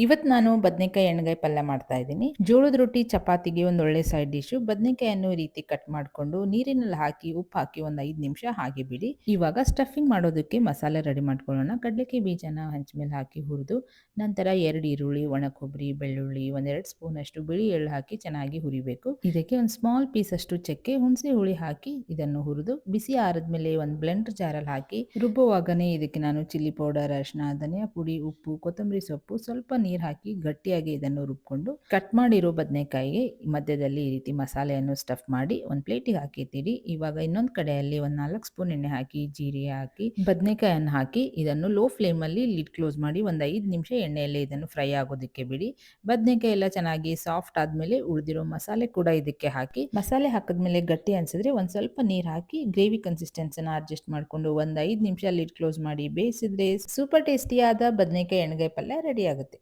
ಇವತ್ತು ನಾನು ಬದನೆಕಾಯಿ ಎಣ್ಗಾಯಿ ಪಲ್ಯ ಮಾಡ್ತಾ ಇದ್ದೀನಿ. ಜೋಳದ ರೊಟ್ಟಿ, ಚಪಾತಿಗೆ ಒಂದು ಒಳ್ಳೆ ಸೈಡ್ ಡಿಶು. ಬದನೆಕಾಯನ್ನು ಈ ರೀತಿ ಕಟ್ ಮಾಡ್ಕೊಂಡು ನೀರಿನಲ್ಲಿ ಹಾಕಿ, ಉಪ್ಪು ಹಾಕಿ ಒಂದು 5 ನಿಮಿಷ ಹಾಗೆ ಬಿಡಿ. ಇವಾಗ ಸ್ಟಫಿಂಗ್ ಮಾಡೋದಕ್ಕೆ ಮಸಾಲೆ ರೆಡಿ ಮಾಡ್ಕೊಳ್ಳೋಣ. ಕಡಲೆಕಾಯಿ ಬೀಜನ ಹಂಚಿನಮೇಲೆ ಹಾಕಿ ಹುರಿದು, ನಂತರ 2 ಈರುಳ್ಳಿ, ಒಣ ಕೊಬ್ಬರಿ, ಬೆಳ್ಳುಳ್ಳಿ, ಒಂದೆರಡು ಸ್ಪೂನಷ್ಟು ಬಿಳಿ ಎಳ್ಳು ಹಾಕಿ ಚೆನ್ನಾಗಿ ಹುರಿಬೇಕು. ಇದಕ್ಕೆ ಒಂದು ಸ್ಮಾಲ್ ಪೀಸ್ ಅಷ್ಟು ಚಕ್ಕೆ, ಹುಣಸೆ ಹುಳಿ ಹಾಕಿ ಇದನ್ನು ಹುರಿದು ಬಿಸಿ ಆರಿದ್ಮೇಲೆ ಒಂದು ಬ್ಲೆಂಡರ್ ಜಾರಲ್ಲಿ ಹಾಕಿ ರುಬ್ಬುವಾಗನೇ ಇದಕ್ಕೆ ನಾನು ಚಿಲ್ಲಿ ಪೌಡರ್, ಅರಿಶಿನ, ಧನಿಯಾ ಪುಡಿ, ಉಪ್ಪು, ಕೊತ್ತಂಬರಿ ಸೊಪ್ಪು, ಸ್ವಲ್ಪ ನೀರು ಹಾಕಿ ಗಟ್ಟಿಯಾಗಿ ಇದನ್ನು ರುಬ್ಕೊಂಡು ಕಟ್ ಮಾಡಿರೋ ಬದನೆಕಾಯಿಗೆ ಮಧ್ಯದಲ್ಲಿ ಈ ರೀತಿ ಮಸಾಲೆಯನ್ನು ಸ್ಟಫ್ ಮಾಡಿ ಒಂದು ಪ್ಲೇಟಿಗೆ ಹಾಕಿದ್ದೀರಿ. ಇವಾಗ ಇನ್ನೊಂದು ಕಡೆಯಲ್ಲಿ ಒಂದು 4 ಸ್ಪೂನ್ ಎಣ್ಣೆ ಹಾಕಿ, ಜೀರಿಗೆ ಹಾಕಿ, ಬದನೆಕಾಯನ್ನು ಹಾಕಿ ಇದನ್ನು ಲೋ ಫ್ಲೇಮಲ್ಲಿ ಲಿಡ್ ಕ್ಲೋಸ್ ಮಾಡಿ ಒಂದು 5 ನಿಮಿಷ ಎಣ್ಣೆಯಲ್ಲಿ ಇದನ್ನು ಫ್ರೈ ಆಗೋದಕ್ಕೆ ಬಿಡಿ. ಬದನೆಕಾಯಿ ಎಲ್ಲ ಚೆನ್ನಾಗಿ ಸಾಫ್ಟ್ ಆದಮೇಲೆ ಉಳಿದಿರೋ ಮಸಾಲೆ ಕೂಡ ಇದಕ್ಕೆ ಹಾಕಿ, ಮಸಾಲೆ ಹಾಕಿದ್ಮೇಲೆ ಗಟ್ಟಿ ಅನ್ಸಿದ್ರೆ ಒಂದು ಸ್ವಲ್ಪ ನೀರು ಹಾಕಿ ಗ್ರೇವಿ ಕನ್ಸಿಸ್ಟೆನ್ಸಿನ ಅಡ್ಜಸ್ಟ್ ಮಾಡಿಕೊಂಡು ಒಂದು 5 ನಿಮಿಷ ಲಿಡ್ ಕ್ಲೋಸ್ ಮಾಡಿ ಬೇಯಿಸಿದ್ರೆ ಸೂಪರ್ ಟೇಸ್ಟಿಯಾದ ಬದನೆಕಾಯಿ ಎಣ್ಗಾಯಿ ಪಲ್ಯ ರೆಡಿ ಆಗುತ್ತೆ.